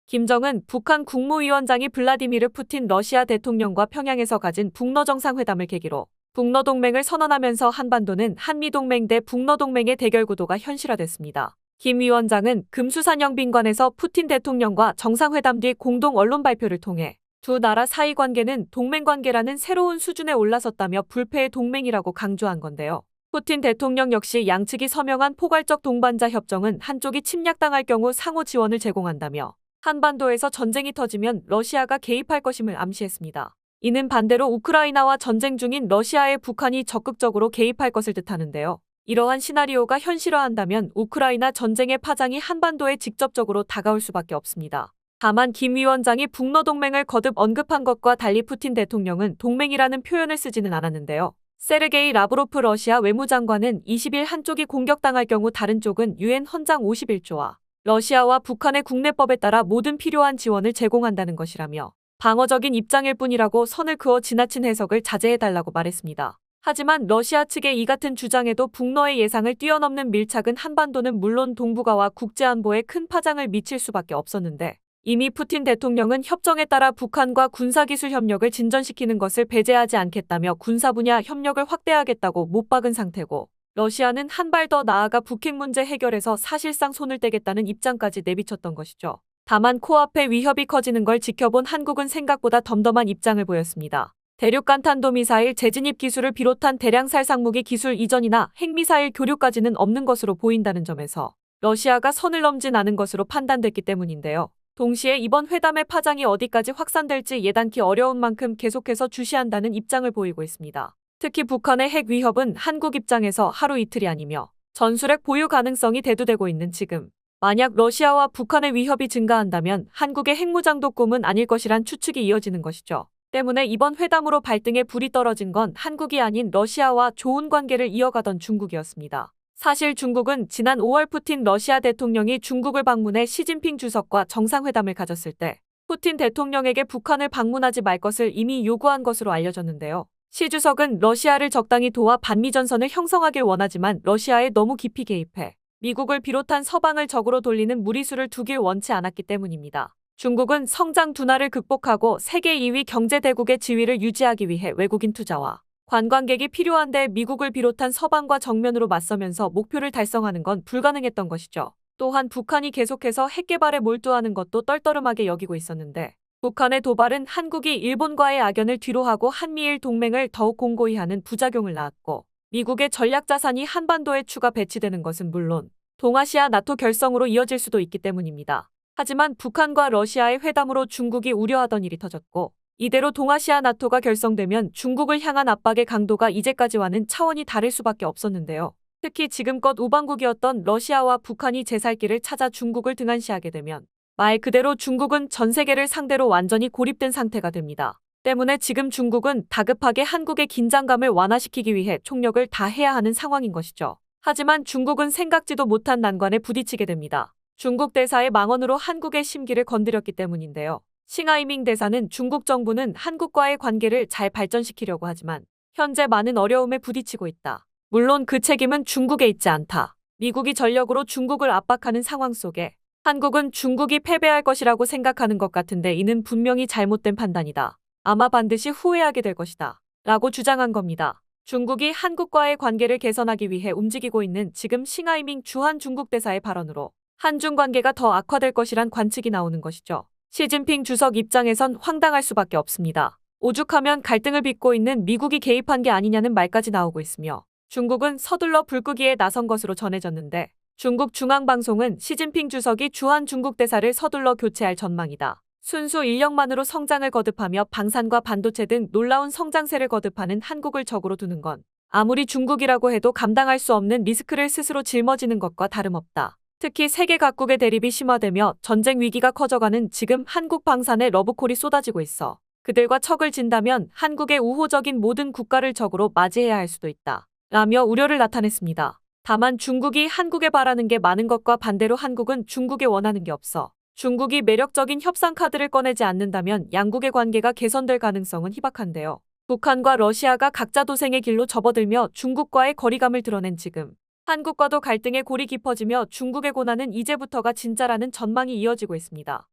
김정은 북한 국무위원장이 블라디미르 푸틴 러시아 대통령과 평양에서 가진 북러 정상회담을 계기로 북러 동맹을 선언하면서 한반도는 한미동맹 대 북러 동맹의 대결 구도가 현실화됐습니다. 김 위원장은 금수산 영빈관에서 푸틴 대통령과 정상회담 뒤 공동 언론 발표를 통해 두 나라 사이 관계는 동맹관계라는 새로운 수준에 올라섰다며 불패의 동맹이라고 강조한 건데요. 푸틴 대통령 역시 양측이 서명한 포괄적 동반자 협정은 한쪽이 침략당할 경우 상호 지원을 제공한다며 한반도에서 전쟁이 터지면 러시아가 개입할 것임을 암시했습니다. 이는 반대로 우크라이나와 전쟁 중인 러시아에 북한이 적극적으로 개입할 것을 뜻하는데요. 이러한 시나리오가 현실화한다면 우크라이나 전쟁의 파장이 한반도에 직접적으로 다가올 수밖에 없습니다. 다만 김 위원장이 북러 동맹을 거듭 언급한 것과 달리 푸틴 대통령은 동맹이라는 표현을 쓰지는 않았는데요. 세르게이 라브로프 러시아 외무장관은 20일 한쪽이 공격당할 경우 다른 쪽은 유엔 헌장 51조와 러시아와 북한의 국내법에 따라 모든 필요한 지원을 제공한다는 것이라며 방어적인 입장일 뿐이라고 선을 그어 지나친 해석을 자제해달라고 말했습니다. 하지만 러시아 측의 이 같은 주장에도 북러의 예상을 뛰어넘는 밀착은 한반도는 물론 동북아와 국제안보에 큰 파장을 미칠 수밖에 없었는데 이미 푸틴 대통령은 협정에 따라 북한과 군사기술 협력을 진전시키는 것을 배제하지 않겠다며 군사 분야 협력을 확대하겠다고 못 박은 상태고 러시아는 한 발 더 나아가 북핵 문제 해결에서 사실상 손을 떼겠다는 입장까지 내비쳤던 것이죠. 다만 코앞에 위협이 커지는 걸 지켜본 한국은 생각보다 덤덤한 입장을 보였습니다. 대륙간탄도미사일 재진입 기술을 비롯한 대량 살상무기 기술 이전이나 핵미사일 교류까지는 없는 것으로 보인다는 점에서 러시아가 선을 넘진 않은 것으로 판단됐기 때문인데요. 동시에 이번 회담의 파장이 어디까지 확산될지 예단키 어려운 만큼 계속해서 주시한다는 입장을 보이고 있습니다. 특히 북한의 핵 위협은 한국 입장에서 하루 이틀이 아니며 전술핵 보유 가능성이 대두되고 있는 지금 만약 러시아와 북한의 위협이 증가한다면 한국의 핵무장도 꿈은 아닐 것이란 추측이 이어지는 것이죠. 때문에 이번 회담으로 발등에 불이 떨어진 건 한국이 아닌 러시아와 좋은 관계를 이어가던 중국이었습니다. 사실 중국은 지난 5월 푸틴 러시아 대통령이 중국을 방문해 시진핑 주석과 정상회담을 가졌을 때 푸틴 대통령에게 북한을 방문하지 말 것을 이미 요구한 것으로 알려졌는데요. 시 주석은 러시아를 적당히 도와 반미전선을 형성하길 원하지만 러시아에 너무 깊이 개입해 미국을 비롯한 서방을 적으로 돌리는 무리수를 두길 원치 않았기 때문입니다. 중국은 성장 둔화를 극복하고 세계 2위 경제대국의 지위를 유지하기 위해 외국인 투자와 관광객이 필요한데 미국을 비롯한 서방과 정면으로 맞서면서 목표를 달성하는 건 불가능했던 것이죠. 또한 북한이 계속해서 핵 개발에 몰두하는 것도 떨떠름하게 여기고 있었는데 북한의 도발은 한국이 일본과의 악연을 뒤로하고 한미일 동맹을 더욱 공고히 하는 부작용을 낳았고 미국의 전략자산이 한반도에 추가 배치되는 것은 물론 동아시아 나토 결성으로 이어질 수도 있기 때문입니다. 하지만 북한과 러시아의 회담으로 중국이 우려하던 일이 터졌고 이대로 동아시아 나토가 결성되면 중국을 향한 압박의 강도가 이제까지와는 차원이 다를 수밖에 없었는데요. 특히 지금껏 우방국이었던 러시아와 북한이 제 살 길을 찾아 중국을 등한시하게 되면 말 그대로 중국은 전 세계를 상대로 완전히 고립된 상태가 됩니다. 때문에 지금 중국은 다급하게 한국의 긴장감을 완화시키기 위해 총력을 다해야 하는 상황인 것이죠. 하지만 중국은 생각지도 못한 난관에 부딪히게 됩니다. 중국 대사의 망언으로 한국의 심기를 건드렸기 때문인데요. 싱하이밍 대사는 중국 정부는 한국과의 관계를 잘 발전시키려고 하지만 현재 많은 어려움에 부딪히고 있다. 물론 그 책임은 중국에 있지 않다. 미국이 전력으로 중국을 압박하는 상황 속에 한국은 중국이 패배할 것이라고 생각하는 것 같은데 이는 분명히 잘못된 판단이다. 아마 반드시 후회하게 될 것이다. 라고 주장한 겁니다. 중국이 한국과의 관계를 개선하기 위해 움직이고 있는 지금 싱하이밍 주한 중국 대사의 발언으로 한중 관계가 더 악화될 것이란 관측이 나오는 것이죠. 시진핑 주석 입장에선 황당할 수밖에 없습니다. 오죽하면 갈등을 빚고 있는 미국이 개입한 게 아니냐는 말까지 나오고 있으며 중국은 서둘러 불끄기에 나선 것으로 전해졌는데 중국 중앙방송은 시진핑 주석이 주한 중국 대사를 서둘러 교체할 전망이다. 순수 인력만으로 성장을 거듭하며 방산과 반도체 등 놀라운 성장세를 거듭하는 한국을 적으로 두는 건 아무리 중국이라고 해도 감당할 수 없는 리스크를 스스로 짊어지는 것과 다름없다. 특히 세계 각국의 대립이 심화되며 전쟁 위기가 커져가는 지금 한국 방산에 러브콜이 쏟아지고 있어 그들과 척을 진다면 한국의 우호적인 모든 국가를 적으로 맞이해야 할 수도 있다. 라며 우려를 나타냈습니다. 다만 중국이 한국에 바라는 게 많은 것과 반대로 한국은 중국에 원하는 게 없어 중국이 매력적인 협상 카드를 꺼내지 않는다면 양국의 관계가 개선될 가능성은 희박한데요. 북한과 러시아가 각자 도생의 길로 접어들며 중국과의 거리감을 드러낸 지금 한국과도 갈등의 골이 깊어지며 중국의 고난은 이제부터가 진짜라는 전망이 이어지고 있습니다.